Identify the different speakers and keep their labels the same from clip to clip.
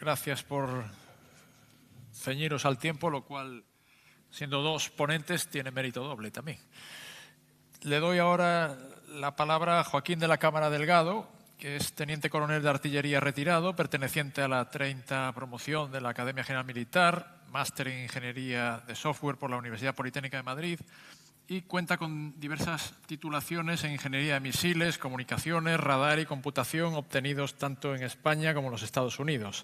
Speaker 1: gracias por ceñiros al tiempo, lo cual, siendo dos ponentes, tiene mérito doble también. Le doy ahora la palabra a Joaquín de la Cámara Delgado, que es teniente coronel de artillería retirado, perteneciente a la 30 promoción de la Academia General Militar, máster en Ingeniería de Software por la Universidad Politécnica de Madrid y cuenta con diversas titulaciones en Ingeniería de Misiles, Comunicaciones, Radar y Computación obtenidos tanto en España como en los Estados Unidos.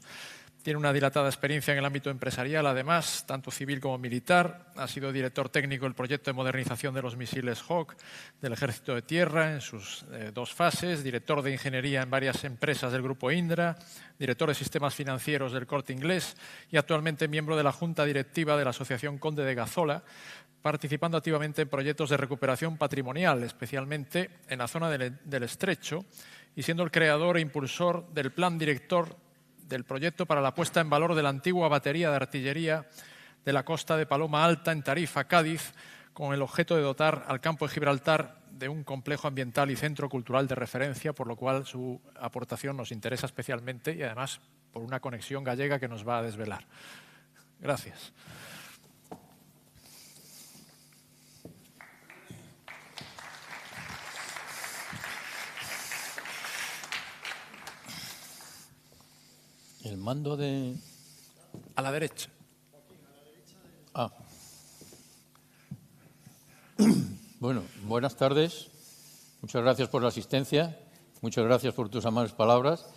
Speaker 1: Tiene una dilatada experiencia en el ámbito empresarial, además, tanto civil como militar. Ha sido director técnico del proyecto de modernización de los misiles Hawk del Ejército de Tierra en sus dos fases, director de ingeniería en varias empresas del Grupo Indra, director de sistemas financieros del Corte Inglés y actualmente miembro de la Junta Directiva de la Asociación Conde de Gazola, participando activamente en proyectos de recuperación patrimonial, especialmente en la zona del Estrecho, y siendo el creador e impulsor del plan director del proyecto para la puesta en valor de la antigua batería de artillería de la costa de Paloma Alta, en Tarifa, Cádiz, con el objeto de dotar al campo de Gibraltar de un complejo ambiental y centro cultural de referencia, por lo cual su aportación nos interesa especialmente y además por una conexión gallega que nos va a desvelar. Gracias.
Speaker 2: El mando de...
Speaker 1: A la derecha.
Speaker 2: Ah. Bueno, buenas tardes. Muchas gracias por la asistencia. Muchas gracias por tus amables palabras.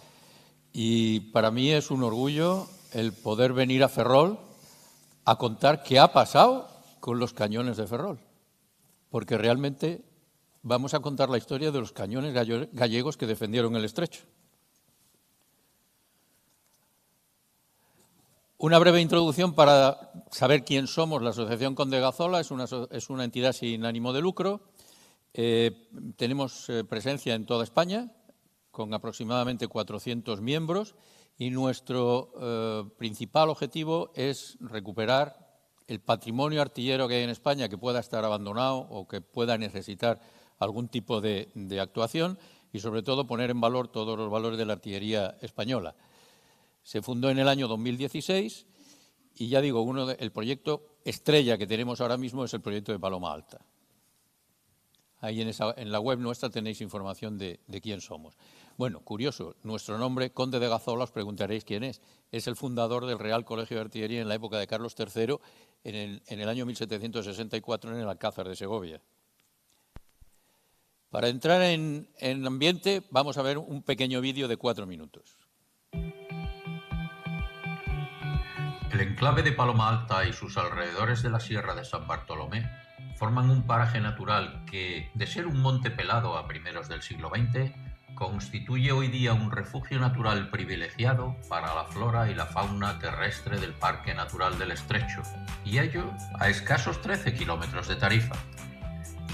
Speaker 2: Y para mí es un orgullo el poder venir a Ferrol a contar qué ha pasado con los cañones de Ferrol. Porque realmente vamos a contar la historia de los cañones gallegos que defendieron el Estrecho. Una breve introducción para saber quién somos. La Asociación Conde de Gazola es una entidad sin ánimo de lucro. Tenemos presencia en toda España, con aproximadamente 400 miembros, y nuestro principal objetivo es recuperar el patrimonio artillero que hay en España que pueda estar abandonado o que pueda necesitar algún tipo de actuación y, sobre todo, poner en valor todos los valores de la artillería española. Se fundó en el año 2016 y, ya digo, el proyecto estrella que tenemos ahora mismo es el proyecto de Paloma Alta. Ahí en la web nuestra tenéis información de quién somos. Bueno, curioso, nuestro nombre, Conde de Gazola, os preguntaréis quién es. Es el fundador del Real Colegio de Artillería en la época de Carlos III, en el año 1764, en el Alcázar de Segovia. Para entrar en ambiente, vamos a ver un pequeño vídeo de 4 minutos.
Speaker 3: El enclave de Paloma Alta y sus alrededores de la Sierra de San Bartolomé forman un paraje natural que, de ser un monte pelado a primeros del siglo XX, constituye hoy día un refugio natural privilegiado para la flora y la fauna terrestre del Parque Natural del Estrecho, y ello a escasos 13 kilómetros de Tarifa.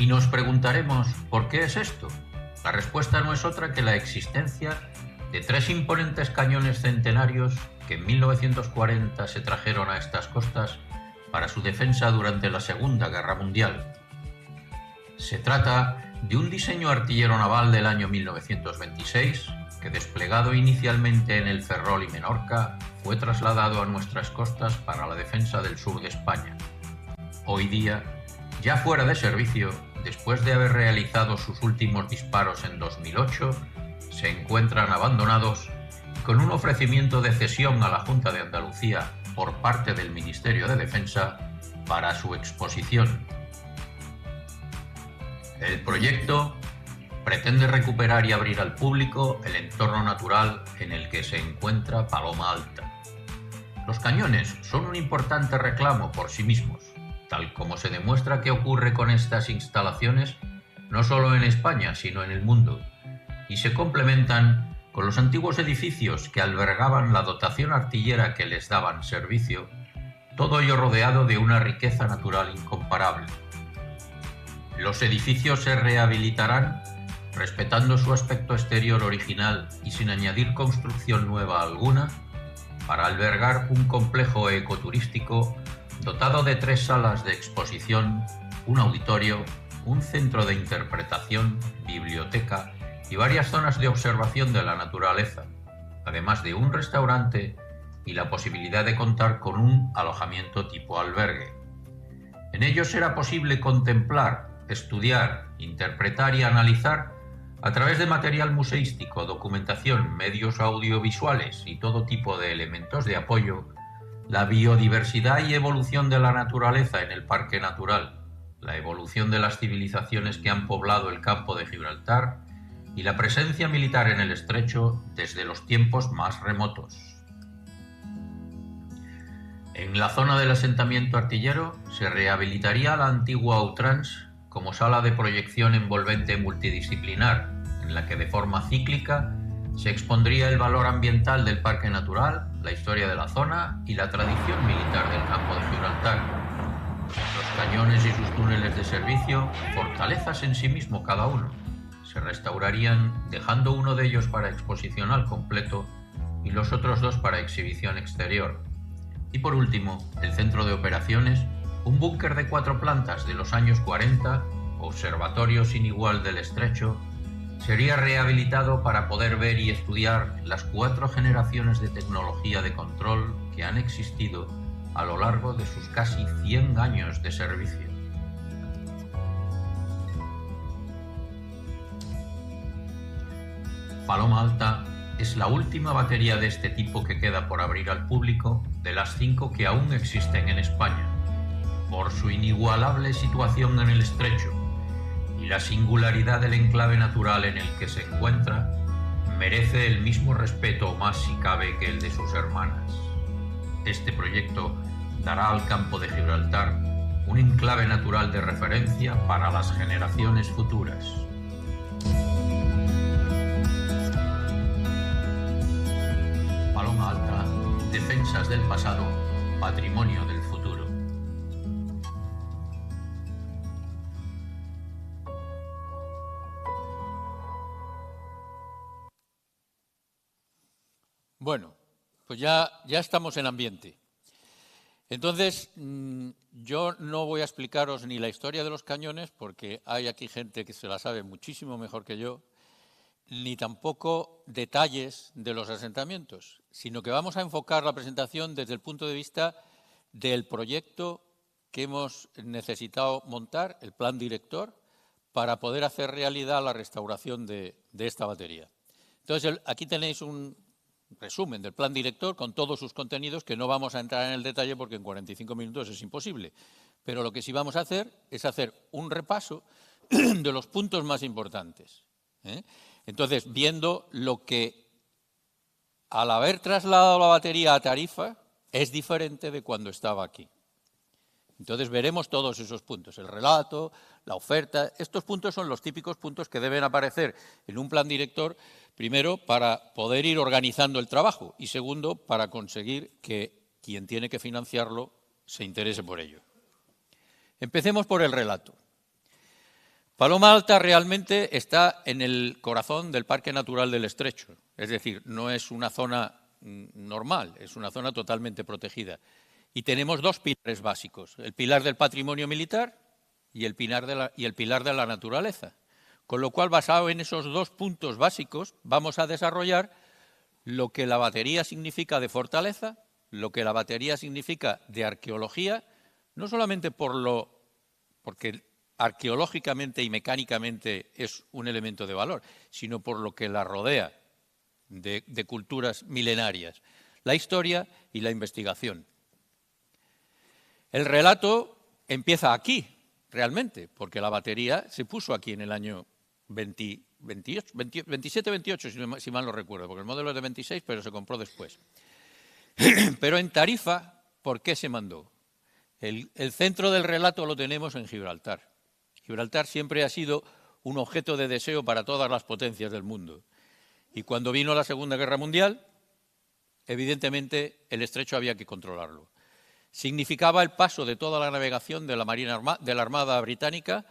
Speaker 3: Y nos preguntaremos, ¿por qué es esto? La respuesta no es otra que la existencia de 3 imponentes cañones centenarios que en 1940 se trajeron a estas costas para su defensa durante la Segunda Guerra Mundial. Se trata de un diseño artillero naval del año 1926 que, desplegado inicialmente en el Ferrol y Menorca, fue trasladado a nuestras costas para la defensa del sur de España. Hoy día, ya fuera de servicio, después de haber realizado sus últimos disparos en 2008, se encuentran abandonados con un ofrecimiento de cesión a la Junta de Andalucía por parte del Ministerio de Defensa para su exposición. El proyecto pretende recuperar y abrir al público el entorno natural en el que se encuentra Paloma Alta. Los cañones son un importante reclamo por sí mismos, tal como se demuestra que ocurre con estas instalaciones no solo en España, sino en el mundo, y se complementan con los antiguos edificios que albergaban la dotación artillera que les daban servicio, todo ello rodeado de una riqueza natural incomparable. Los edificios se rehabilitarán respetando su aspecto exterior original y sin añadir construcción nueva alguna, para albergar un complejo ecoturístico dotado de 3 salas de exposición, un auditorio, un centro de interpretación, biblioteca y varias zonas de observación de la naturaleza, además de un restaurante y la posibilidad de contar con un alojamiento tipo albergue. En ellos era posible contemplar, estudiar, interpretar y analizar, a través de material museístico, documentación, medios audiovisuales y todo tipo de elementos de apoyo, la biodiversidad y evolución de la naturaleza en el parque natural, la evolución de las civilizaciones que han poblado el campo de Gibraltar y la presencia militar en el estrecho desde los tiempos más remotos. En la zona del asentamiento artillero se rehabilitaría la antigua Outrance como sala de proyección envolvente multidisciplinar, en la que de forma cíclica se expondría el valor ambiental del parque natural, la historia de la zona y la tradición militar del campo de Gibraltar. Los cañones y sus túneles de servicio, fortalezas en sí mismo cada uno, se restaurarían dejando uno de ellos para exposición al completo y los otros dos para exhibición exterior. Y por último, el centro de operaciones, un búnker de 4 plantas de los años 40, observatorio sin igual del estrecho, sería rehabilitado para poder ver y estudiar las 4 generaciones de tecnología de control que han existido a lo largo de sus casi 100 años de servicio. Paloma Alta es la última batería de este tipo que queda por abrir al público de las 5 que aún existen en España. Por su inigualable situación en el estrecho y la singularidad del enclave natural en el que se encuentra, merece el mismo respeto o más si cabe que el de sus hermanas. Este proyecto dará al campo de Gibraltar un enclave natural de referencia para las generaciones futuras. Paloma Alta, defensas del pasado, patrimonio del futuro.
Speaker 2: Bueno, pues ya estamos en ambiente. Entonces, yo no voy a explicaros ni la historia de los cañones, porque hay aquí gente que se la sabe muchísimo mejor que yo, ni tampoco detalles de los asentamientos, sino que vamos a enfocar la presentación desde el punto de vista del proyecto que hemos necesitado montar, el plan director, para poder hacer realidad la restauración de esta batería. Entonces, aquí tenéis un resumen del plan director con todos sus contenidos, que no vamos a entrar en el detalle porque en 45 minutos es imposible. Pero lo que sí vamos a hacer es hacer un repaso de los puntos más importantes. Entonces, viendo lo que, al haber trasladado la batería a Tarifa, es diferente de cuando estaba aquí. Entonces, veremos todos esos puntos, el relato, la oferta. Estos puntos son los típicos puntos que deben aparecer en un plan director, primero, para poder ir organizando el trabajo y, segundo, para conseguir que quien tiene que financiarlo se interese por ello. Empecemos por el relato. Paloma Alta realmente está en el corazón del Parque Natural del Estrecho, es decir, no es una zona normal, es una zona totalmente protegida. Y tenemos 2 pilares básicos, el pilar del patrimonio militar y el pilar de la naturaleza. Con lo cual, basado en esos 2 puntos básicos, vamos a desarrollar lo que la batería significa de fortaleza, lo que la batería significa de arqueología, no solamente porque arqueológicamente y mecánicamente es un elemento de valor, sino por lo que la rodea de culturas milenarias, la historia y la investigación. El relato empieza aquí, realmente, porque la batería se puso aquí en el año 27-28, si mal no recuerdo, porque el modelo es de 26, pero se compró después. Pero en Tarifa, ¿por qué se mandó? El centro del relato lo tenemos en Gibraltar. Gibraltar siempre ha sido un objeto de deseo para todas las potencias del mundo. Y cuando vino la Segunda Guerra Mundial, evidentemente el estrecho había que controlarlo. Significaba el paso de toda la navegación de la Armada Británica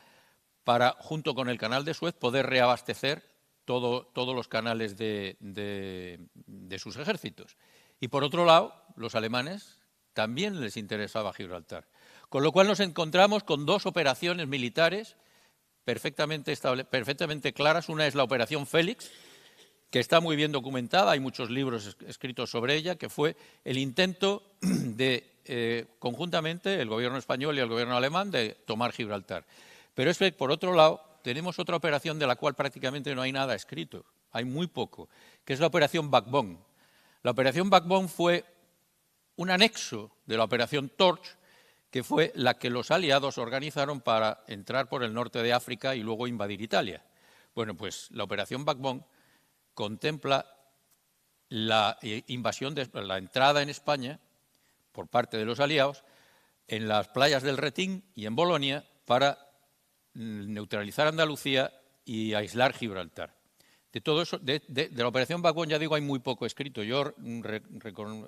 Speaker 2: para, junto con el canal de Suez, poder reabastecer todos los canales de sus ejércitos. Y por otro lado, los alemanes también les interesaba Gibraltar. Con lo cual nos encontramos con 2 operaciones militares perfectamente claras. Una es la Operación Félix, que está muy bien documentada, hay muchos libros escritos sobre ella, que fue el intento de, conjuntamente, el gobierno español y el gobierno alemán de tomar Gibraltar. Pero es que, por otro lado, tenemos otra operación de la cual prácticamente no hay nada escrito, hay muy poco, que es la operación Backbone. La operación Backbone fue un anexo de la operación Torch, que fue la que los aliados organizaron para entrar por el norte de África y luego invadir Italia. Bueno, pues la operación Backbone contempla la invasión, la entrada en España por parte de los aliados en las playas del Retín y en Bolonia para neutralizar Andalucía y aislar Gibraltar. De todo eso, de la operación Backbone, ya digo, hay muy poco escrito. Yo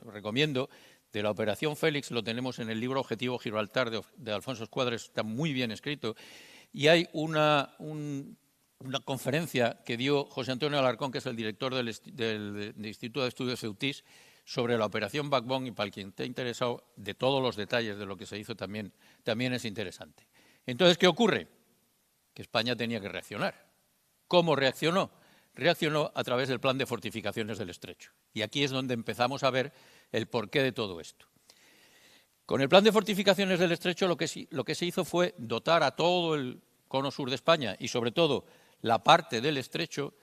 Speaker 2: recomiendo, de la operación Félix, lo tenemos en el libro Objetivo Gibraltar de Alfonso Escuadres, está muy bien escrito, y hay una conferencia que dio José Antonio Alarcón, que es el director del Instituto de Estudios Ceutis, sobre la operación Backbone, y para quien esté interesado de todos los detalles de lo que se hizo también es interesante. Entonces, ¿qué ocurre? Que España tenía que reaccionar. ¿Cómo reaccionó? Reaccionó a través del plan de fortificaciones del Estrecho. Y aquí es donde empezamos a ver el porqué de todo esto. Con el plan de fortificaciones del Estrecho lo que se hizo fue dotar a todo el cono sur de España y sobre todo la parte del Estrecho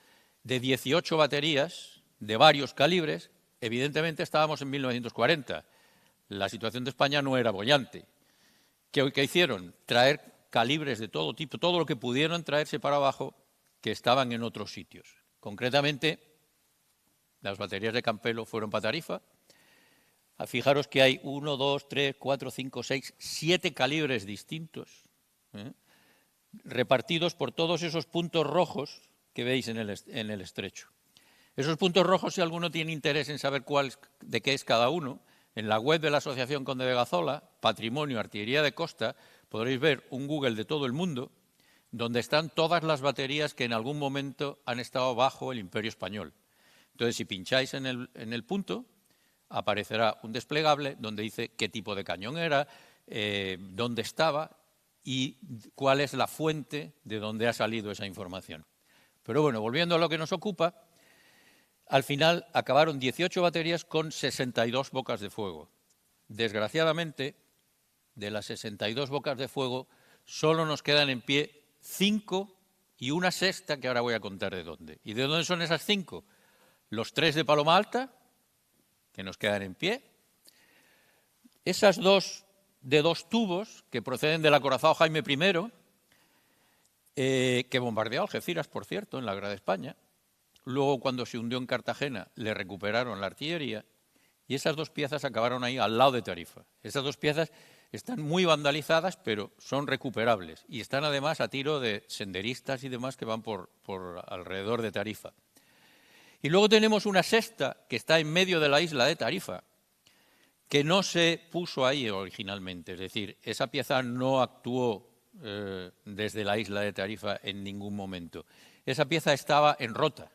Speaker 2: de 18 baterías de varios calibres. Evidentemente estábamos en 1940. La situación de España no era boyante. ¿Qué hicieron? Traer calibres de todo tipo, todo lo que pudieron traerse para abajo, que estaban en otros sitios. Concretamente, las baterías de Campelo fueron para Tarifa. Fijaros que hay 1, 2, 3, 4, 5, 6, 7 calibres distintos, repartidos por todos esos puntos rojos que veis en el Estrecho. Esos puntos rojos, si alguno tiene interés en saber de qué es cada uno, en la web de la Asociación Conde de Gazola, Patrimonio Artillería de Costa, podréis ver un Google de todo el mundo, donde están todas las baterías que en algún momento han estado bajo el Imperio Español. Entonces, si pincháis en el punto, aparecerá un desplegable donde dice qué tipo de cañón era, dónde estaba y cuál es la fuente de donde ha salido esa información. Pero bueno, volviendo a lo que nos ocupa, al final acabaron 18 baterías con 62 bocas de fuego. Desgraciadamente, de las 62 bocas de fuego, solo nos quedan en pie 5 y una sexta que ahora voy a contar de dónde. ¿Y de dónde son esas 5? Los 3 de Paloma Alta, que nos quedan en pie. Esas 2 de 2 tubos que proceden del acorazado Jaime I, que bombardeó Algeciras, por cierto, en la Guerra de España. Luego, cuando se hundió en Cartagena, le recuperaron la artillería y esas 2 piezas acabaron ahí al lado de Tarifa. Esas 2 piezas están muy vandalizadas, pero son recuperables y están además a tiro de senderistas y demás que van por alrededor de Tarifa. Y luego tenemos una sexta que está en medio de la isla de Tarifa, que no se puso ahí originalmente, es decir, esa pieza no actuó desde la isla de Tarifa en ningún momento. Esa pieza estaba en Rota,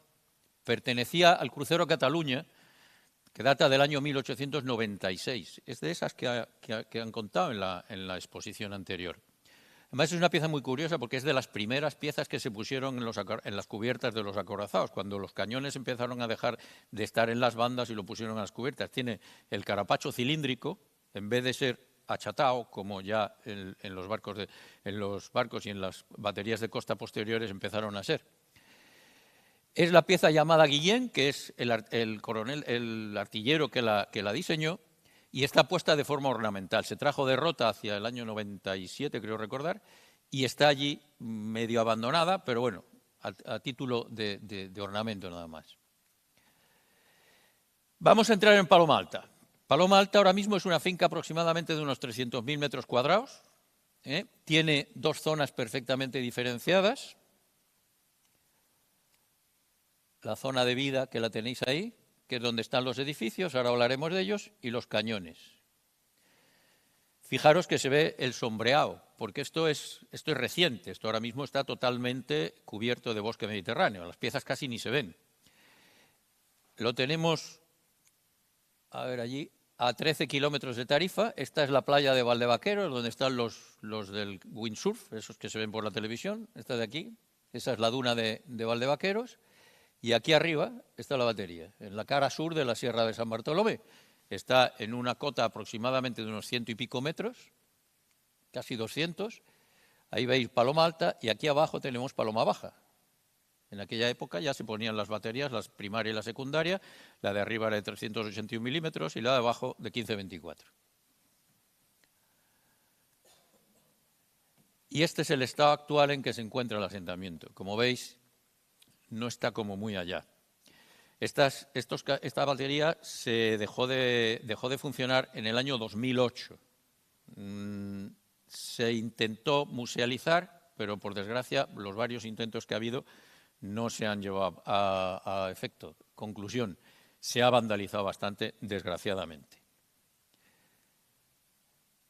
Speaker 2: pertenecía al crucero Cataluña, que data del año 1896. Es de esas que han contado en la exposición anterior. Además, es una pieza muy curiosa porque es de las primeras piezas que se pusieron en las cubiertas de los acorazados, cuando los cañones empezaron a dejar de estar en las bandas y lo pusieron a las cubiertas. Tiene el carapacho cilíndrico, en vez de ser achatado, como ya en los barcos y en las baterías de costa posteriores empezaron a ser. Es la pieza llamada Guillén, que es el artillero que la diseñó, y está puesta de forma ornamental. Se trajo de Rota hacia el año 97, creo recordar, y está allí medio abandonada, pero bueno, a título de ornamento nada más. Vamos a entrar en Paloma Alta. Paloma Alta ahora mismo es una finca aproximadamente de unos 300.000 metros cuadrados. Tiene 2 zonas perfectamente diferenciadas. La zona de vida, que la tenéis ahí, que es donde están los edificios, ahora hablaremos de ellos, y los cañones. Fijaros que se ve el sombreado, porque esto es reciente, esto ahora mismo está totalmente cubierto de bosque mediterráneo, las piezas casi ni se ven. Lo tenemos, a ver allí, a 13 kilómetros de Tarifa. Esta es la playa de Valdevaqueros, donde están los del windsurf, esos que se ven por la televisión, esta de aquí. Esa es la duna de Valdevaqueros. Y aquí arriba está la batería, en la cara sur de la Sierra de San Bartolomé. Está en una cota aproximadamente de unos 100 y pico metros, casi 200. Ahí veis Paloma Alta y aquí abajo tenemos Paloma Baja. En aquella época ya se ponían las baterías, la primaria y la secundaria. La de arriba era de 381 milímetros y la de abajo de 15-24. Y este es el estado actual en que se encuentra el asentamiento. Como veis, no está como muy allá. Esta batería se dejó de funcionar en el año 2008. Se intentó musealizar, pero por desgracia los varios intentos que ha habido no se han llevado a efecto. Conclusión, se ha vandalizado bastante, desgraciadamente.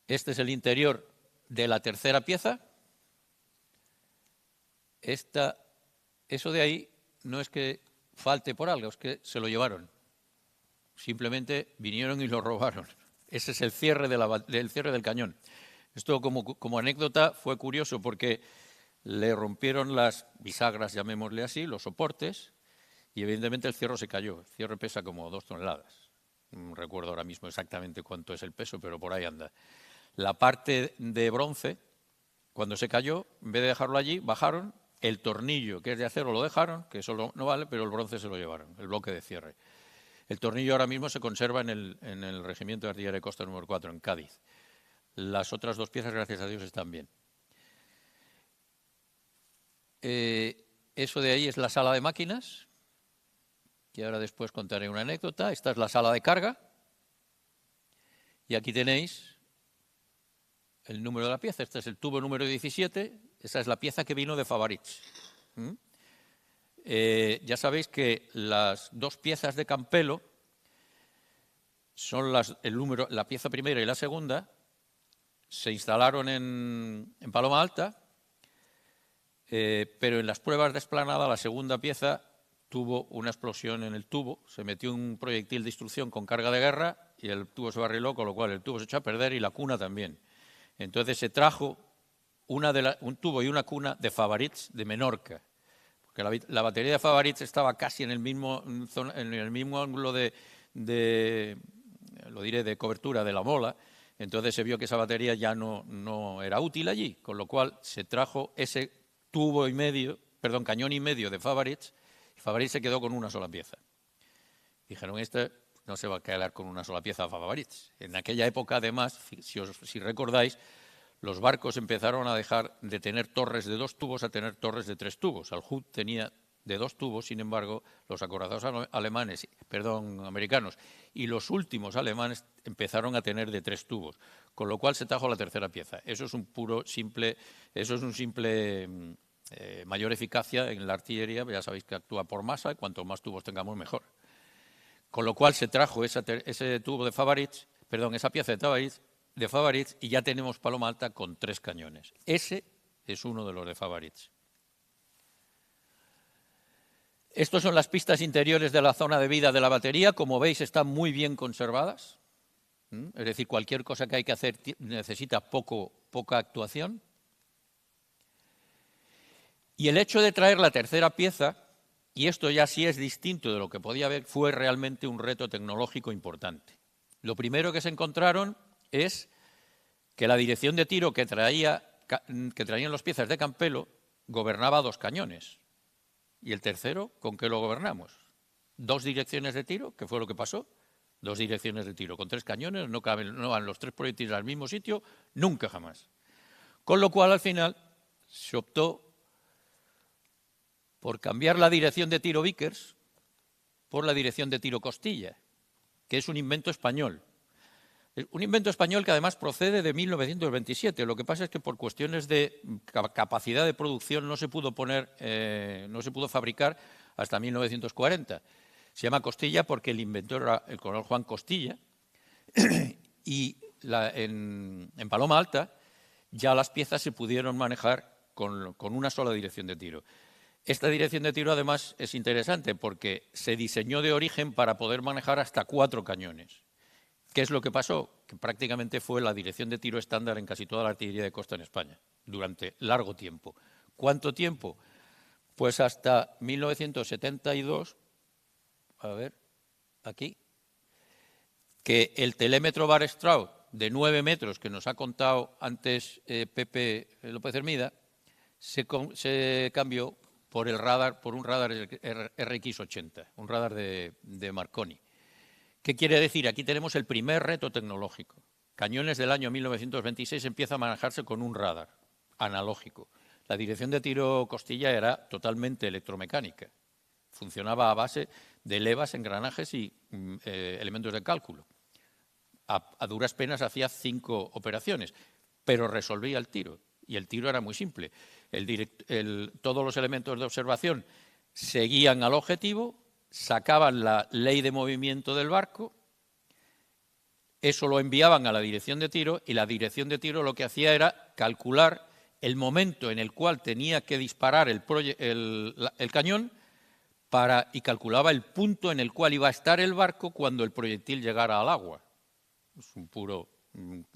Speaker 2: Este es el interior de la tercera pieza. Eso de ahí no es que falte por algo, es que se lo llevaron. Simplemente vinieron y lo robaron. Ese es el cierre, del cañón. Esto como anécdota fue curioso porque le rompieron las bisagras, llamémosle así, los soportes, y evidentemente el cierre se cayó. El cierre pesa como 2 toneladas. No recuerdo ahora mismo exactamente cuánto es el peso, pero por ahí anda. La parte de bronce, cuando se cayó, en vez de dejarlo allí, bajaron. El tornillo, que es de acero, lo dejaron, que eso no vale, pero el bronce se lo llevaron, el bloque de cierre. El tornillo ahora mismo se conserva en el Regimiento de Artillería de Costa número 4, en Cádiz. Las otras 2 piezas, gracias a Dios, están bien. Eso de ahí es la sala de máquinas, que ahora después contaré una anécdota. Esta es la sala de carga. Y aquí tenéis el número de la pieza. Este es el tubo número 17. Esa es la pieza que vino de Favarich. Ya sabéis que las 2 piezas de Campelo son la pieza primera y la segunda. Se instalaron en Paloma Alta, pero en las pruebas de explanada la segunda pieza tuvo una explosión en el tubo. Se metió un proyectil de instrucción con carga de guerra y el tubo se barriló, con lo cual el tubo se echó a perder y la cuna también. Entonces se trajo un tubo y una cuna de Favarich de Menorca, porque la batería de Favarich estaba casi en el mismo ángulo de cobertura de la mola. Entonces se vio que esa batería ya no era útil allí, con lo cual se trajo ese cañón y medio de Favarich, y Favarich se quedó con una sola pieza. Dijeron, no se va a quedar con una sola pieza Favarich. En aquella época, además, si recordáis, los barcos empezaron a dejar de tener torres de 2 tubos a tener torres de 3 tubos. El Hood tenía de 2 tubos, sin embargo, los acorazados americanos y los últimos alemanes empezaron a tener de 3 tubos, con lo cual se trajo la tercera pieza. Eso es un simple mayor eficacia en la artillería. Ya sabéis que actúa por masa y cuanto más tubos tengamos, mejor. Con lo cual se trajo ese tubo de Favarich, esa pieza de Favarich, y ya tenemos Paloma Alta con 3 cañones. Ese es uno de los de Favarich. Estas son las pistas interiores de la zona de vida de la batería. Como veis, están muy bien conservadas. Es decir, cualquier cosa que hay que hacer necesita poca actuación. Y el hecho de traer la tercera pieza, y esto ya sí es distinto de lo que podía haber, fue realmente un reto tecnológico importante. Lo primero que se encontraron es que la dirección de tiro que traían las piezas de Campelo gobernaba 2 cañones. ¿Y el tercero, con qué lo gobernamos? 2 direcciones de tiro, que fue lo que pasó. 2 direcciones de tiro con 3 cañones, no van los 3 proyectiles al mismo sitio, nunca jamás. Con lo cual, al final, se optó por cambiar la dirección de tiro Vickers por la dirección de tiro Costilla, que es un invento español. Un invento español que además procede de 1927. Lo que pasa es que por cuestiones de capacidad de producción no se pudo fabricar hasta 1940. Se llama Costilla porque el inventor era el coronel Juan Costilla, y en Paloma Alta ya las piezas se pudieron manejar con una sola dirección de tiro. Esta dirección de tiro además es interesante porque se diseñó de origen para poder manejar hasta 4 cañones. ¿Qué es lo que pasó? Que prácticamente fue la dirección de tiro estándar en casi toda la artillería de costa en España, durante largo tiempo. ¿Cuánto tiempo? Pues hasta 1972, a ver, aquí, que el telémetro Barstraud de 9 metros que nos ha contado antes Pepe López Hermida se cambió por un radar RX-80, un radar de Marconi. ¿Qué quiere decir? Aquí tenemos el primer reto tecnológico. Cañones del año 1926 empieza a manejarse con un radar analógico. La dirección de tiro costilla era totalmente electromecánica. Funcionaba a base de levas, engranajes y elementos de cálculo. A duras penas hacía 5 operaciones, pero resolvía el tiro. Y el tiro era muy simple. Todos los elementos de observación seguían al objetivo, sacaban la ley de movimiento del barco, eso lo enviaban a la dirección de tiro y la dirección de tiro lo que hacía era calcular el momento en el cual tenía que disparar el cañón y calculaba el punto en el cual iba a estar el barco cuando el proyectil llegara al agua. Es un puro,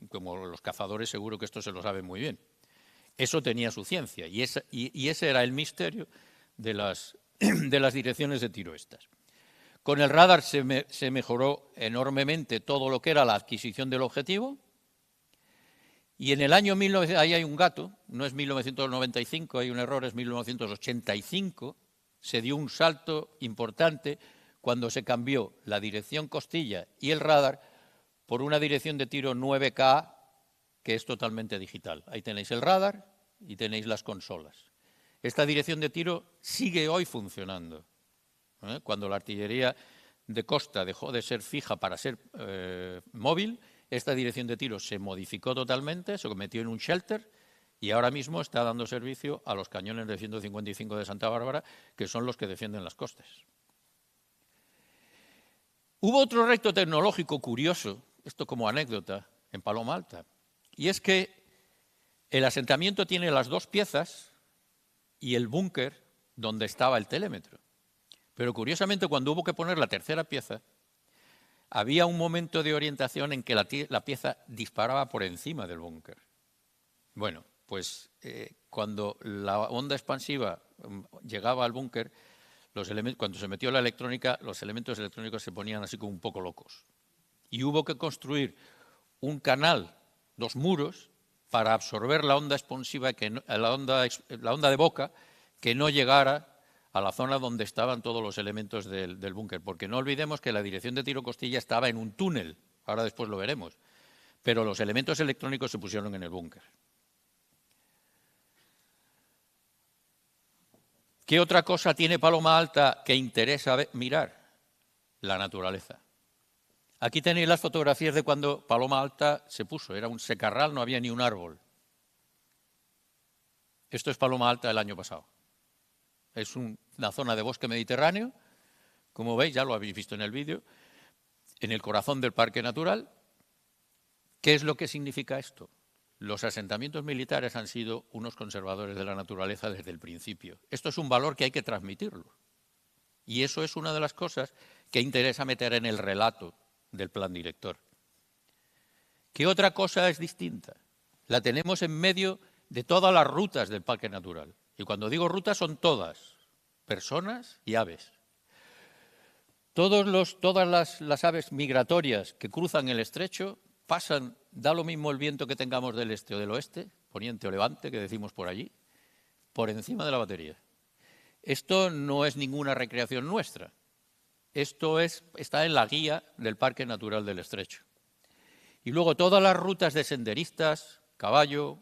Speaker 2: como los cazadores seguro que esto se lo saben muy bien. Eso tenía su ciencia y ese era el misterio de las direcciones de tiro estas. Con el radar se mejoró enormemente todo lo que era la adquisición del objetivo y en el año ahí hay un gato, no es 1995, hay un error, es 1985, se dio un salto importante cuando se cambió la dirección costilla y el radar por una dirección de tiro 9K que es totalmente digital. Ahí tenéis el radar y tenéis las consolas. Esta dirección de tiro sigue hoy funcionando. Cuando la artillería de costa dejó de ser fija para ser móvil, esta dirección de tiro se modificó totalmente, se convirtió en un shelter y ahora mismo está dando servicio a los cañones de 155 de Santa Bárbara, que son los que defienden las costas. Hubo otro reto tecnológico curioso, esto como anécdota, en Paloma Alta, y es que el asentamiento tiene las 2 piezas y el búnker donde estaba el telémetro. Pero curiosamente cuando hubo que poner la tercera pieza, había un momento de orientación en que la pieza disparaba por encima del búnker. Bueno, pues cuando la onda expansiva llegaba al búnker, cuando se metió la electrónica, los elementos electrónicos se ponían así como un poco locos. Y hubo que construir un canal, 2 muros, para absorber la onda expansiva, la onda de boca, que no llegara a la zona donde estaban todos los elementos del búnker. Porque no olvidemos que la dirección de tiro costilla estaba en un túnel, ahora después lo veremos, pero los elementos electrónicos se pusieron en el búnker. ¿Qué otra cosa tiene Paloma Alta que interesa mirar? La naturaleza. Aquí tenéis las fotografías de cuando Paloma Alta se puso. Era un secarral, no había ni un árbol. Esto es Paloma Alta del año pasado. Es una zona de bosque mediterráneo, como veis, ya lo habéis visto en el vídeo, en el corazón del parque natural. ¿Qué es lo que significa esto? Los asentamientos militares han sido unos conservadores de la naturaleza desde el principio. Esto es un valor que hay que transmitirlo. Y eso es una de las cosas que interesa meter en el relato del plan director. ¿Qué otra cosa es distinta? La tenemos en medio de todas las rutas del parque natural. Y cuando digo rutas son todas, personas y aves. Todas las aves migratorias que cruzan el estrecho pasan, da lo mismo el viento que tengamos del este o del oeste, poniente o levante, que decimos por allí, por encima de la batería. Esto no es ninguna recreación nuestra. Esto está en la guía del Parque Natural del Estrecho. Y luego todas las rutas de senderistas, caballo,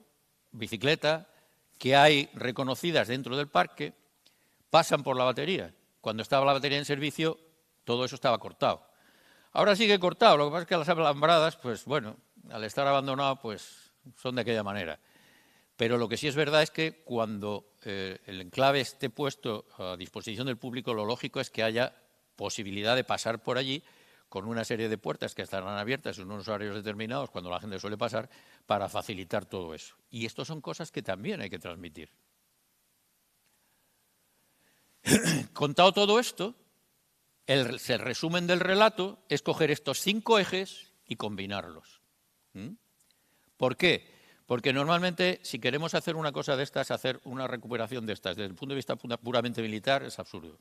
Speaker 2: bicicleta, que hay reconocidas dentro del parque, pasan por la batería. Cuando estaba la batería en servicio, todo eso estaba cortado. Ahora sigue cortado, lo que pasa es que las alambradas, pues bueno, al estar abandonado, pues son de aquella manera. Pero lo que sí es verdad es que cuando el enclave esté puesto a disposición del público, lo lógico es que haya posibilidad de pasar por allí con una serie de puertas que estarán abiertas en unos horarios determinados cuando la gente suele pasar para facilitar todo eso. Y esto son cosas que también hay que transmitir. Contado todo esto, el resumen del relato es coger estos 5 ejes y combinarlos. ¿Por qué? Porque normalmente, si queremos hacer una cosa de estas, hacer una recuperación de estas, desde el punto de vista puramente militar, es absurdo.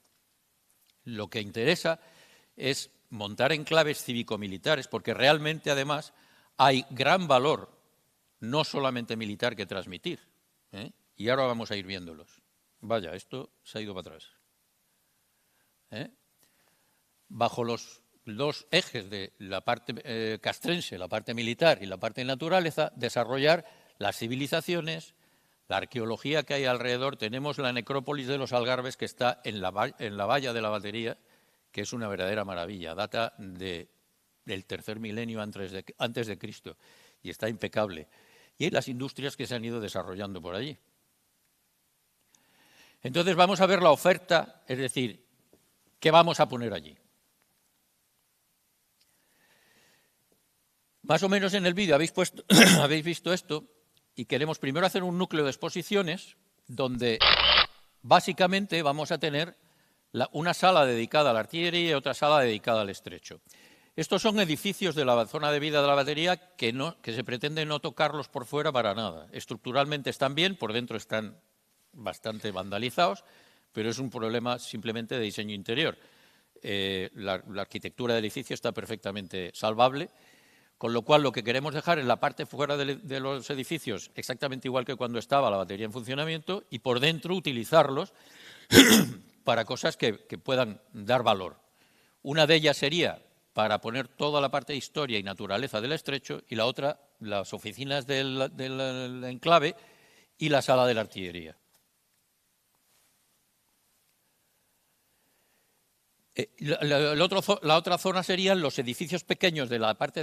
Speaker 2: Lo que interesa es montar enclaves cívico-militares, porque realmente, además, hay gran valor, no solamente militar, que transmitir. Y ahora vamos a ir viéndolos. Vaya, esto se ha ido para atrás. Bajo los dos ejes de la parte castrense, la parte militar y la parte de naturaleza, desarrollar las civilizaciones, la arqueología que hay alrededor. Tenemos la necrópolis de los Algarbes, que está en la valla de la Batería, que es una verdadera maravilla, data del tercer milenio antes de Cristo, y está impecable. Y hay las industrias que se han ido desarrollando por allí. Entonces vamos a ver la oferta, es decir, ¿qué vamos a poner allí? Más o menos en el vídeo habéis visto esto, y queremos primero hacer un núcleo de exposiciones donde básicamente vamos a tener una sala dedicada a la artillería y otra sala dedicada al estrecho. Estos son edificios de la zona de vida de la Batería que se pretende no tocarlos por fuera para nada. Estructuralmente están bien, por dentro están bastante vandalizados, pero es un problema simplemente de diseño interior. La arquitectura del edificio está perfectamente salvable, con lo cual lo que queremos dejar en la parte fuera de los edificios exactamente igual que cuando estaba la batería en funcionamiento, y por dentro utilizarlos para cosas que puedan dar valor. Una de ellas sería para poner toda la parte de historia y naturaleza del estrecho, y la otra, las oficinas del enclave y la sala de la artillería. La otra zona serían los edificios pequeños de la parte,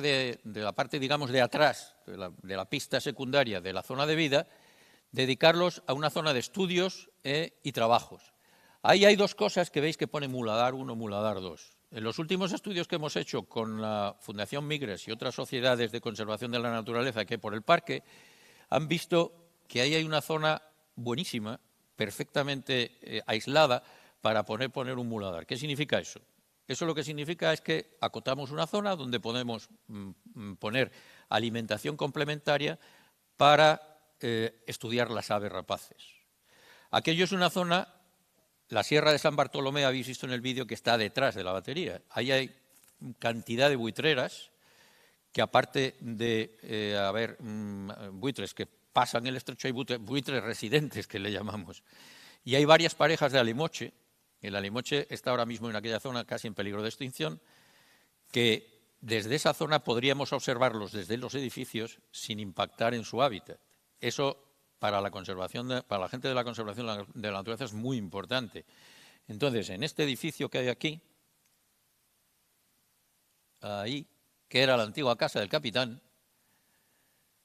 Speaker 2: digamos, de atrás, de la pista secundaria de la zona de vida, dedicarlos a una zona de estudios y trabajos. Ahí hay dos cosas que veis que pone Muladar 1, Muladar 2. En los últimos estudios que hemos hecho con la Fundación Migres y otras sociedades de conservación de la naturaleza que hay por el parque, han visto que ahí hay una zona buenísima, perfectamente aislada, para poner un muladar. ¿Qué significa eso? Eso lo que significa es que acotamos una zona donde podemos poner alimentación complementaria para estudiar las aves rapaces. Aquello es una zona, la Sierra de San Bartolomé, habéis visto en el vídeo, que está detrás de la batería. Ahí hay cantidad de buitreras, que aparte de haber buitres que pasan el estrecho, hay buitres residentes, que le llamamos. Y hay varias parejas de alimoche. El alimoche está ahora mismo en aquella zona casi en peligro de extinción, que desde esa zona podríamos observarlos desde los edificios sin impactar en su hábitat. Eso para la gente de la conservación de la naturaleza es muy importante. Entonces, en este edificio que hay aquí, ahí, que era la antigua casa del capitán,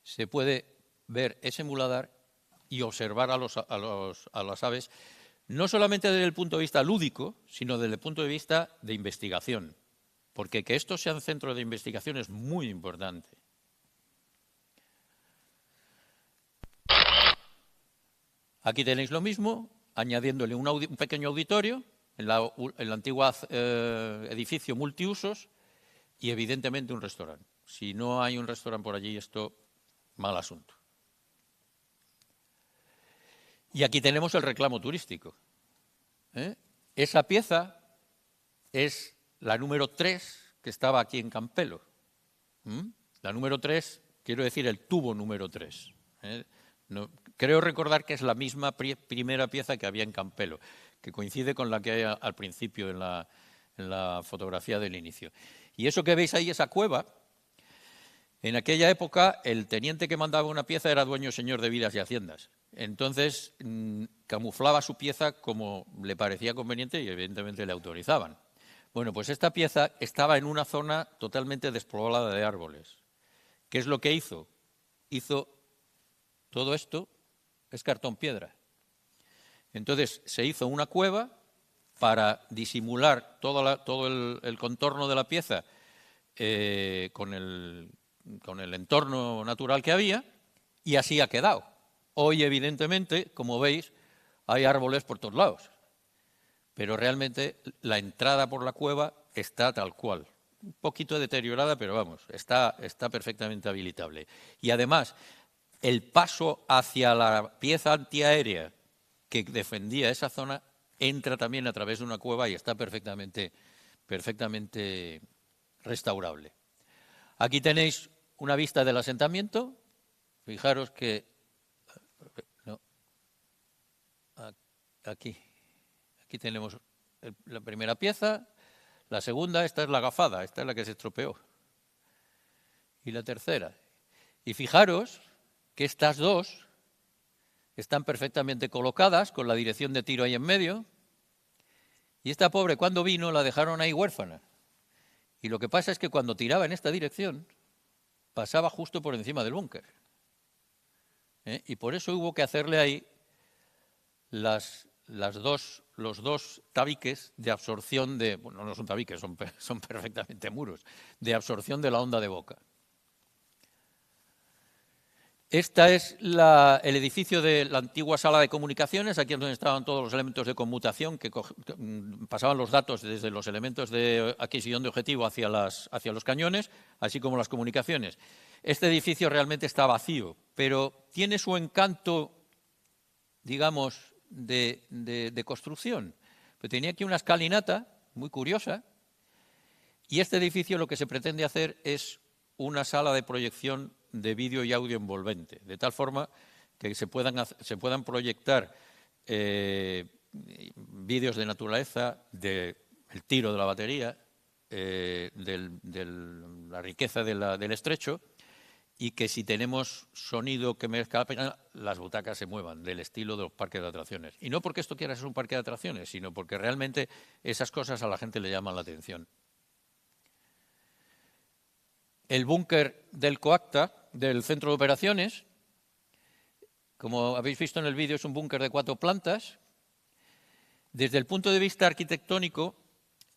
Speaker 2: se puede ver ese muladar y observar a las aves, no solamente desde el punto de vista lúdico, sino desde el punto de vista de investigación, porque que estos sean centros de investigación es muy importante. Aquí tenéis lo mismo, añadiéndole un pequeño auditorio en la antigua edificio multiusos y evidentemente un restaurante. Si no hay un restaurante por allí, esto, mal asunto. Y aquí tenemos el reclamo turístico. Esa pieza es la número 3 que estaba aquí en Campelo. La número 3, quiero decir el tubo número 3. Creo recordar que es la misma primera pieza que había en Campelo, que coincide con la que hay al principio en la fotografía del inicio. Y eso que veis ahí, esa cueva, en aquella época el teniente que mandaba una pieza era dueño señor de vidas y haciendas. Entonces camuflaba su pieza como le parecía conveniente y evidentemente le autorizaban. Bueno, pues esta pieza estaba en una zona totalmente despoblada de árboles. ¿Qué es lo que hizo? Hizo todo esto, es cartón piedra. Entonces se hizo una cueva para disimular todo el contorno de la pieza con el entorno natural que había, y así ha quedado. Hoy, evidentemente, como veis, hay árboles por todos lados, pero realmente la entrada por la cueva está tal cual. Un poquito deteriorada, pero vamos, está perfectamente habilitable. Y además, el paso hacia la pieza antiaérea que defendía esa zona entra también a través de una cueva y está perfectamente restaurable. Aquí tenéis una vista del asentamiento. Fijaros que aquí tenemos la primera pieza, la segunda, esta es la gafada, esta es la que se estropeó, y la tercera. Y fijaros que estas dos están perfectamente colocadas, con la dirección de tiro ahí en medio, y esta pobre cuando vino la dejaron ahí huérfana. Y lo que pasa es que cuando tiraba en esta dirección, pasaba justo por encima del búnker. Y por eso hubo que hacerle ahí los dos tabiques de absorción de, bueno, no son tabiques, son perfectamente muros, de absorción de la onda de boca. Este es el edificio de la antigua sala de comunicaciones, aquí es donde estaban todos los elementos de conmutación que pasaban los datos desde los elementos de adquisición de objetivo hacia los cañones, así como las comunicaciones. Este edificio realmente está vacío, pero tiene su encanto, digamos, de construcción. Pero tenía aquí una escalinata muy curiosa y este edificio lo que se pretende hacer es una sala de proyección de vídeo y audio envolvente, de tal forma que se puedan proyectar vídeos de naturaleza, del tiro de la batería, de la riqueza del estrecho, y que si tenemos sonido que merezca la pena, las butacas se muevan, del estilo de los parques de atracciones. Y no porque esto quiera ser un parque de atracciones, sino porque realmente esas cosas a la gente le llaman la atención. El búnker del COACTA, del centro de operaciones, como habéis visto en el vídeo, es un búnker de 4 plantas. Desde el punto de vista arquitectónico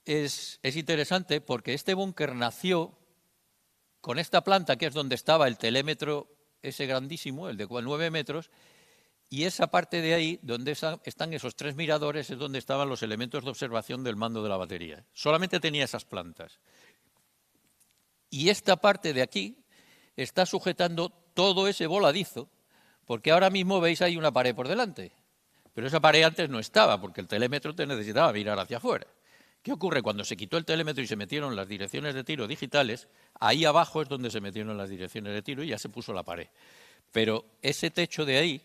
Speaker 2: es interesante porque este búnker nació con esta planta, que es donde estaba el telémetro ese grandísimo, el de 9 metros, y esa parte de ahí, donde están esos 3 miradores, es donde estaban los elementos de observación del mando de la batería. Solamente tenía esas plantas. Y esta parte de aquí está sujetando todo ese voladizo, porque ahora mismo veis ahí una pared por delante. Pero esa pared antes no estaba, porque el telémetro te necesitaba mirar hacia afuera. ¿Qué ocurre? Cuando se quitó el telémetro y se metieron las direcciones de tiro digitales, ahí abajo es donde se metieron las direcciones de tiro y ya se puso la pared. Pero ese techo de ahí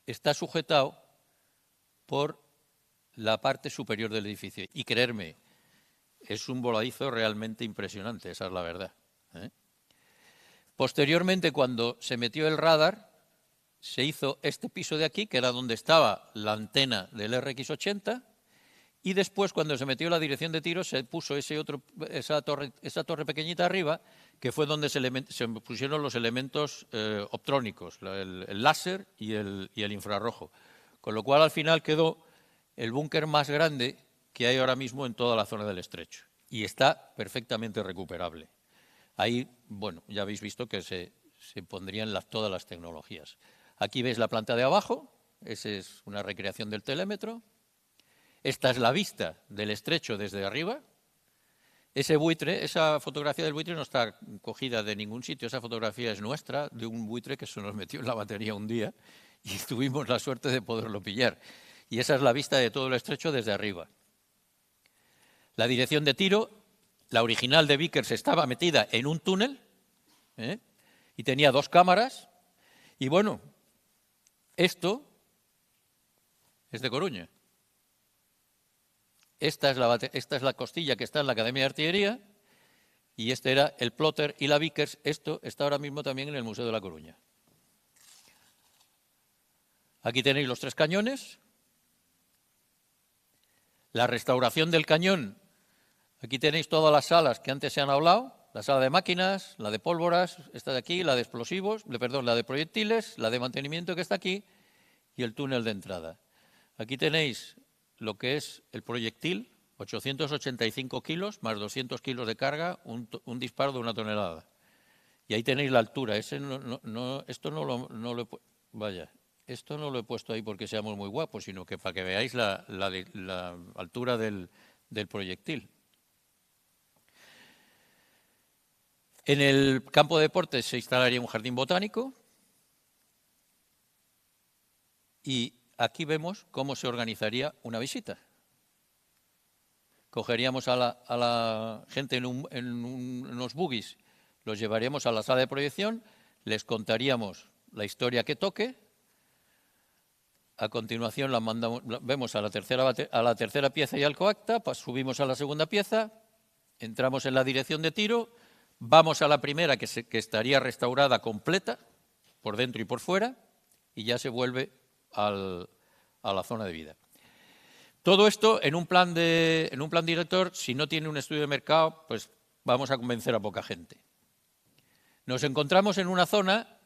Speaker 2: está sujetado por la parte superior del edificio. Y creerme, es un voladizo realmente impresionante, esa es la verdad. Posteriormente, cuando se metió el radar, se hizo este piso de aquí, que era donde estaba la antena del RX-80, y después, cuando se metió la dirección de tiro, se puso esa torre pequeñita arriba, que fue donde se pusieron los elementos optrónicos, el láser y el infrarrojo. Con lo cual, al final, quedó el búnker más grande que hay ahora mismo en toda la zona del estrecho. Y está perfectamente recuperable. Ahí, bueno, ya habéis visto que se pondrían todas las tecnologías. Aquí veis la planta de abajo, esa es una recreación del telémetro. Esta es la vista del estrecho desde arriba. Ese buitre, esa fotografía del buitre no está cogida de ningún sitio, esa fotografía es nuestra, de un buitre que se nos metió en la batería un día y tuvimos la suerte de poderlo pillar. Y esa es la vista de todo el estrecho desde arriba. La dirección de tiro, la original de Vickers, estaba metida en un túnel y tenía 2 cámaras. Y bueno, esto es de Coruña. Esta es la costilla que está en la Academia de Artillería y este era el plotter y la Vickers. Esto está ahora mismo también en el Museo de La Coruña. Aquí tenéis los 3 cañones. La restauración del cañón. Aquí tenéis todas las salas que antes se han hablado. La sala de máquinas, la de pólvoras, esta de aquí, la de explosivos, la de proyectiles, la de mantenimiento que está aquí y el túnel de entrada. Aquí tenéis lo que es el proyectil, 885 kilos más 200 kilos de carga, un disparo de 1 tonelada. Y ahí tenéis la altura. Esto no lo he puesto ahí porque seamos muy guapos, sino que para que veáis la altura del proyectil. En el campo de deportes se instalaría un jardín botánico Y aquí vemos cómo se organizaría una visita. Cogeríamos a la gente en unos buggies, los llevaríamos a la sala de proyección, les contaríamos la historia que toque. A continuación vemos a la tercera pieza y al coacta, subimos a la segunda pieza, entramos en la dirección de tiro, vamos a la primera que estaría restaurada completa, por dentro y por fuera, y ya se vuelve a la zona de vida. Todo esto en un plan director, si no tiene un estudio de mercado, pues vamos a convencer a poca gente. Nos encontramos en una zona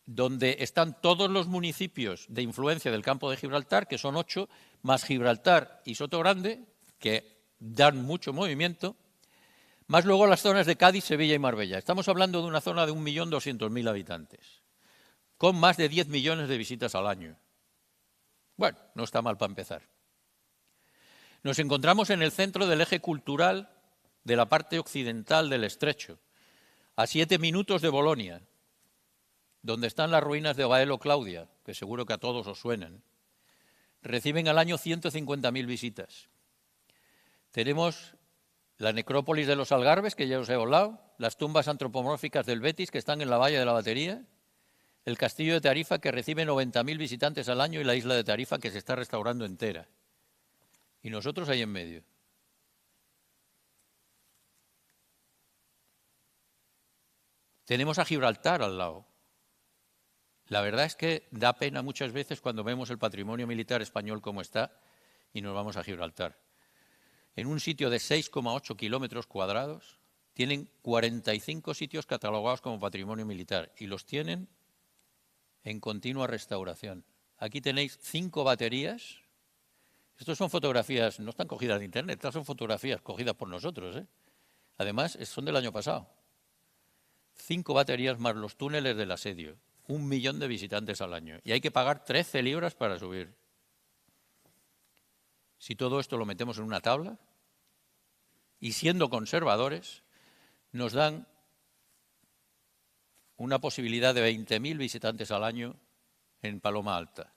Speaker 2: donde están todos los municipios de influencia del campo de Gibraltar, que son 8, más Gibraltar y Sotogrande, que dan mucho movimiento, más luego las zonas de Cádiz, Sevilla y Marbella. Estamos hablando de una zona de 1.200.000 habitantes, con más de 10 millones de visitas al año. Bueno, no está mal para empezar. Nos encontramos en el centro del eje cultural de la parte occidental del estrecho, a 7 minutos de Bolonia, donde están las ruinas de Baelo Claudia, que seguro que a todos os suenan. Reciben al año 150.000 visitas. Tenemos la necrópolis de los Algarbes, que ya os he hablado, las tumbas antropomórficas del Betis, que están en la Valla de la Batería, el castillo de Tarifa, que recibe 90.000 visitantes al año, y la isla de Tarifa, que se está restaurando entera. Y nosotros ahí en medio. Tenemos a Gibraltar al lado. La verdad es que da pena muchas veces cuando vemos el patrimonio militar español como está y nos vamos a Gibraltar. En un sitio de 6,8 kilómetros cuadrados tienen 45 sitios catalogados como patrimonio militar y los tienen en continua restauración. Aquí tenéis 5 baterías. Estas son fotografías, no están cogidas de internet, estas son fotografías cogidas por nosotros, ¿eh? Además, son del año pasado. 5 baterías más los túneles del asedio. 1 millón de visitantes al año. Y hay que pagar 13 libras para subir. Si todo esto lo metemos en una tabla, y siendo conservadores, nos dan una posibilidad de 20.000 visitantes al año en Paloma Alta.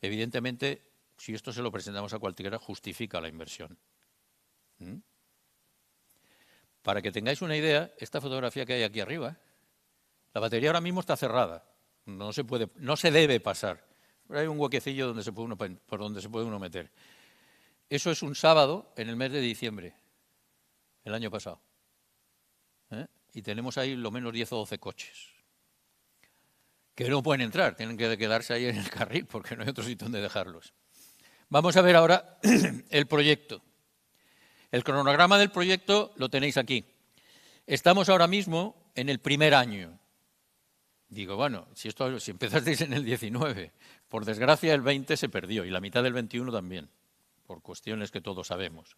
Speaker 2: Evidentemente, si esto se lo presentamos a cualquiera, justifica la inversión. Para que tengáis una idea, esta fotografía que hay aquí arriba, la batería ahora mismo está cerrada, no se debe pasar, pero hay un huequecillo por donde se puede uno meter. Eso es un sábado en el mes de diciembre, el año pasado. Y tenemos ahí lo menos 10 o 12 coches, que no pueden entrar, tienen que quedarse ahí en el carril porque no hay otro sitio donde dejarlos. Vamos a ver ahora el proyecto. El cronograma del proyecto lo tenéis aquí. Estamos ahora mismo en el primer año. Digo, bueno, si empezasteis en el 19, por desgracia el 20 se perdió y la mitad del 21 también, por cuestiones que todos sabemos.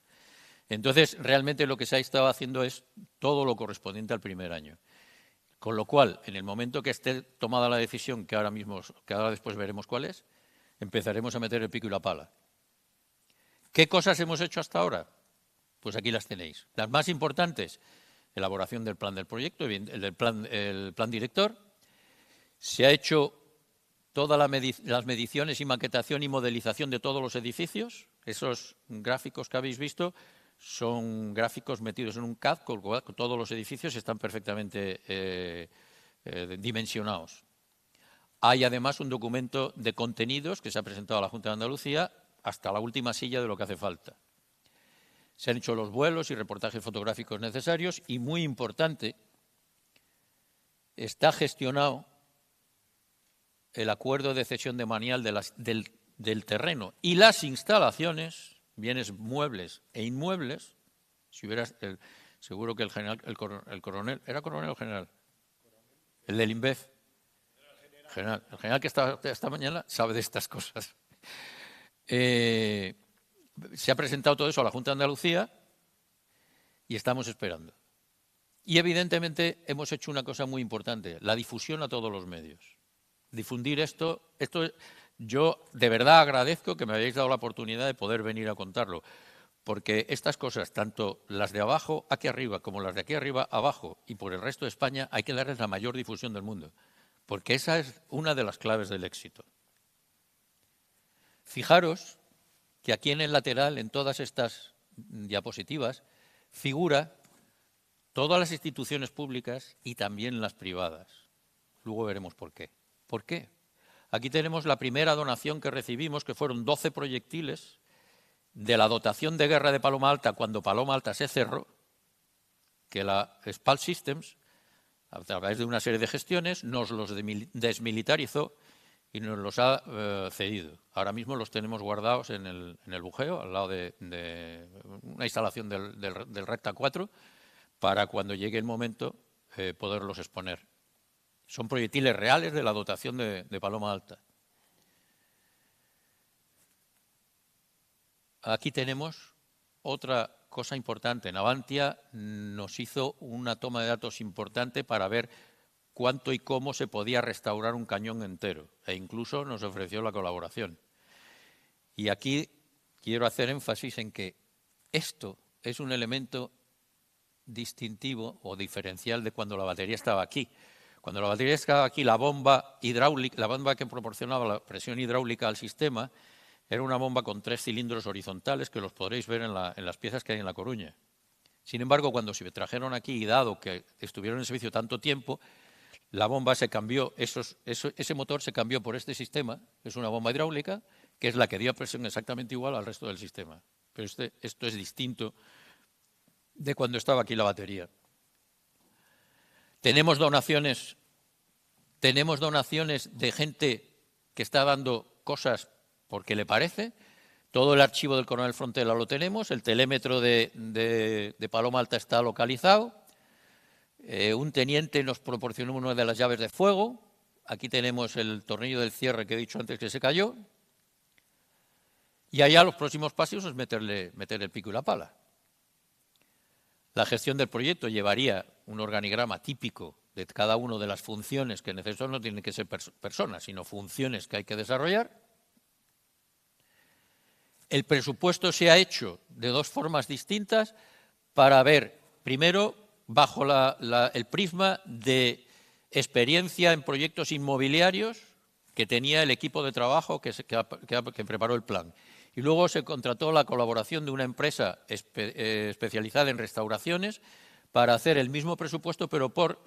Speaker 2: Entonces, realmente lo que se ha estado haciendo es todo lo correspondiente al primer año. Con lo cual, en el momento que esté tomada la decisión, que ahora después veremos cuál es, empezaremos a meter el pico y la pala. ¿Qué cosas hemos hecho hasta ahora? Pues aquí las tenéis. Las más importantes, elaboración del plan del proyecto, el plan director. Se ha hecho todas las mediciones y maquetación y modelización de todos los edificios. Esos gráficos que habéis visto son gráficos metidos en un CAD, con todos los edificios están perfectamente dimensionados. Hay además un documento de contenidos que se ha presentado a la Junta de Andalucía hasta la última silla de lo que hace falta. Se han hecho los vuelos y reportajes fotográficos necesarios y, muy importante, está gestionado el acuerdo de cesión de manial del terreno y las instalaciones, bienes muebles e inmuebles. Seguro que el coronel, ¿era coronel o general? El del INVEF. El general que está esta mañana sabe de estas cosas. Se ha presentado todo eso a la Junta de Andalucía y estamos esperando. Y evidentemente hemos hecho una cosa muy importante, la difusión a todos los medios. Difundir esto yo de verdad agradezco que me hayáis dado la oportunidad de poder venir a contarlo, porque estas cosas, tanto las de abajo aquí arriba como las de aquí arriba abajo y por el resto de España, hay que darles la mayor difusión del mundo, porque esa es una de las claves del éxito. Fijaros que aquí en el lateral, en todas estas diapositivas, figura todas las instituciones públicas y también las privadas. Luego veremos por qué. ¿Por qué? Aquí tenemos la primera donación que recibimos, que fueron 12 proyectiles de la dotación de guerra de Paloma Alta cuando Paloma Alta se cerró, que la SPAL Systems, a través de una serie de gestiones, nos los desmilitarizó y nos los ha cedido. Ahora mismo los tenemos guardados en el bujeo, al lado de una instalación del Recta 4, para cuando llegue el momento poderlos exponer. Son proyectiles reales de la dotación de Paloma Alta. Aquí tenemos otra cosa importante. Navantia nos hizo una toma de datos importante para ver cuánto y cómo se podía restaurar un cañón entero, e incluso nos ofreció la colaboración. Y aquí quiero hacer énfasis en que esto es un elemento distintivo o diferencial de cuando la batería estaba aquí. Cuando la batería estaba aquí, la bomba hidráulica, la bomba que proporcionaba la presión hidráulica al sistema, era una bomba con 3 cilindros horizontales que los podréis ver en las piezas que hay en La Coruña. Sin embargo, cuando se trajeron aquí y dado que estuvieron en servicio tanto tiempo, la bomba se cambió, ese motor se cambió por este sistema, es una bomba hidráulica, que es la que dio presión exactamente igual al resto del sistema. Pero esto es distinto de cuando estaba aquí la batería. Tenemos donaciones de gente que está dando cosas porque le parece. Todo el archivo del coronel Frontela lo tenemos, el telémetro de Paloma Alta está localizado. Un teniente nos proporcionó una de las llaves de fuego. Aquí tenemos el tornillo del cierre que he dicho antes que se cayó. Y allá los próximos pasos es meter el pico y la pala. La gestión del proyecto llevaría un organigrama típico de cada una de las funciones que necesitan. No tienen que ser personas, sino funciones que hay que desarrollar. El presupuesto se ha hecho de 2 formas distintas para ver, primero, bajo el prisma de experiencia en proyectos inmobiliarios que tenía el equipo de trabajo que preparó el plan. Y luego se contrató la colaboración de una empresa especializada en restauraciones para hacer el mismo presupuesto, pero por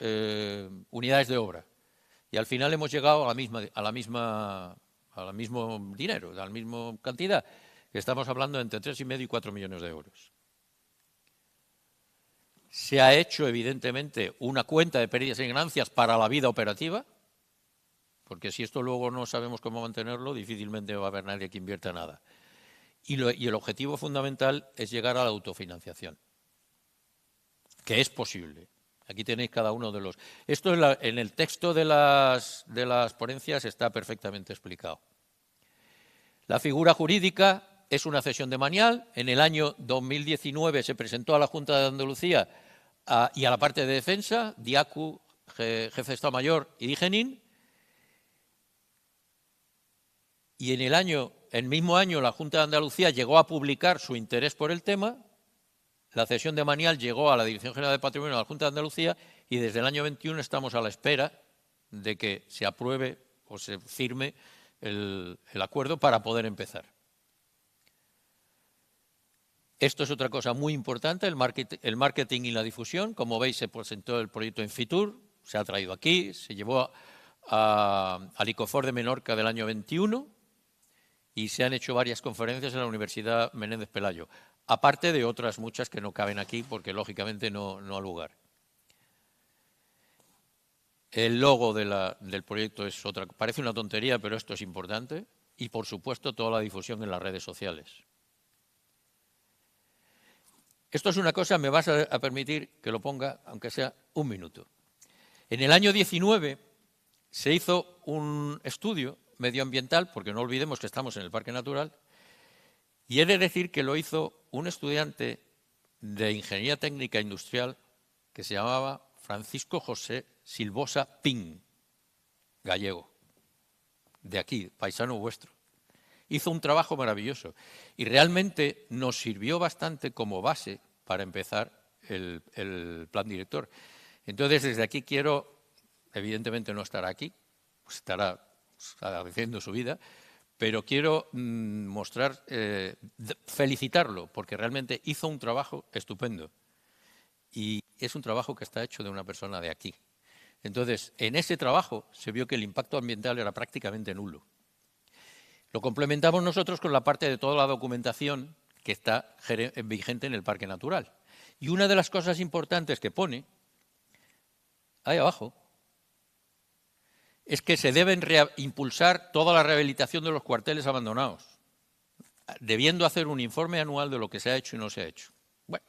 Speaker 2: unidades de obra. Y al final hemos llegado al mismo dinero, a la misma cantidad, que estamos hablando de entre 3,5 y 4 millones de euros. Se ha hecho, evidentemente, una cuenta de pérdidas y ganancias para la vida operativa, porque si esto luego no sabemos cómo mantenerlo, difícilmente va a haber nadie que invierta nada. Y el objetivo fundamental es llegar a la autofinanciación, que es posible. Aquí tenéis cada uno de los... Esto en el texto de las ponencias está perfectamente explicado. La figura jurídica es una cesión de Manial. En el año 2019 se presentó a la Junta de Andalucía y a la parte de defensa, DIACU, Jefe de Estado Mayor y Digenin. Y en el mismo año la Junta de Andalucía llegó a publicar su interés por el tema. La cesión de Manial llegó a la Dirección General de Patrimonio de la Junta de Andalucía y desde el año 21 estamos a la espera de que se apruebe o se firme el acuerdo para poder empezar. Esto es otra cosa muy importante, el marketing y la difusión. Como veis, se presentó el proyecto en Fitur, se ha traído aquí, se llevó al ICOFOR de Menorca del año 21 y se han hecho varias conferencias en la Universidad Menéndez Pelayo, aparte de otras muchas que no caben aquí porque, lógicamente, no ha lugar. El logo del proyecto es otra, parece una tontería, pero esto es importante. Y, por supuesto, toda la difusión en las redes sociales. Esto es una cosa, me vas a permitir que lo ponga, aunque sea un minuto. En el año 19 se hizo un estudio medioambiental, porque no olvidemos que estamos en el Parque Natural, y he de decir que lo hizo un estudiante de Ingeniería Técnica Industrial que se llamaba Francisco José Silvosa Pin, gallego, de aquí, paisano vuestro. Hizo un trabajo maravilloso y realmente nos sirvió bastante como base para empezar el plan director. Entonces, desde aquí quiero, evidentemente no estará aquí, pues estará haciendo su vida, pero quiero felicitarlo, porque realmente hizo un trabajo estupendo. Y es un trabajo que está hecho de una persona de aquí. Entonces, en ese trabajo se vio que el impacto ambiental era prácticamente nulo. Lo complementamos nosotros con la parte de toda la documentación que está vigente en el Parque Natural. Y una de las cosas importantes que pone ahí abajo es que se deben impulsar toda la rehabilitación de los cuarteles abandonados, debiendo hacer un informe anual de lo que se ha hecho y no se ha hecho. Bueno,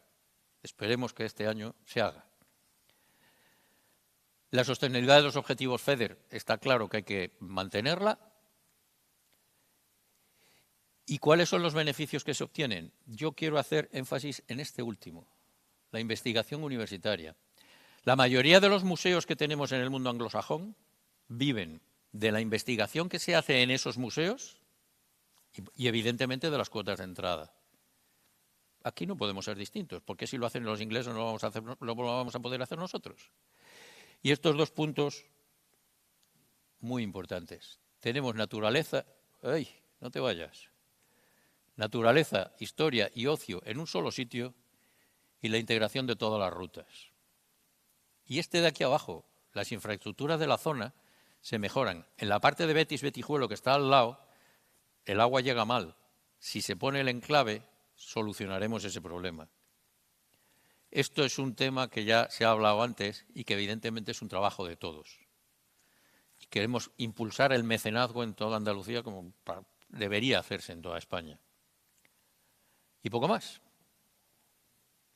Speaker 2: esperemos que este año se haga. La sostenibilidad de los objetivos FEDER está claro que hay que mantenerla. ¿Y cuáles son los beneficios que se obtienen? Yo quiero hacer énfasis en este último, la investigación universitaria. La mayoría de los museos que tenemos en el mundo anglosajón viven de la investigación que se hace en esos museos y evidentemente de las cuotas de entrada. Aquí no podemos ser distintos, porque si lo hacen los ingleses no lo vamos a poder hacer nosotros. Y estos dos puntos muy importantes. Tenemos naturaleza, ¡ay, no te vayas! Naturaleza, historia y ocio en un solo sitio y la integración de todas las rutas. Y de aquí abajo, las infraestructuras de la zona se mejoran. En la parte de Betis-Betijuelo, que está al lado, el agua llega mal. Si se pone el enclave, solucionaremos ese problema. Esto es un tema que ya se ha hablado antes y que evidentemente es un trabajo de todos. Y queremos impulsar el mecenazgo en toda Andalucía como debería hacerse en toda España. Y poco más.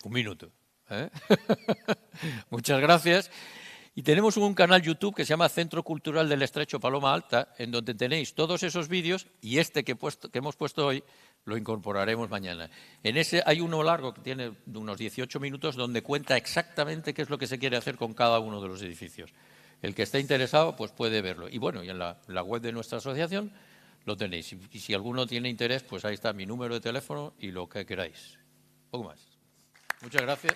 Speaker 2: Un minuto. Muchas gracias. Y tenemos un canal YouTube que se llama Centro Cultural del Estrecho Paloma Alta, en donde tenéis todos esos vídeos y que hemos puesto hoy lo incorporaremos mañana. En ese hay uno largo que tiene unos 18 minutos donde cuenta exactamente qué es lo que se quiere hacer con cada uno de los edificios. El que esté interesado pues puede verlo. Y bueno, y en la web de nuestra asociación lo tenéis. Y si alguno tiene interés, pues ahí está mi número de teléfono y lo que queráis. Poco más. Muchas gracias.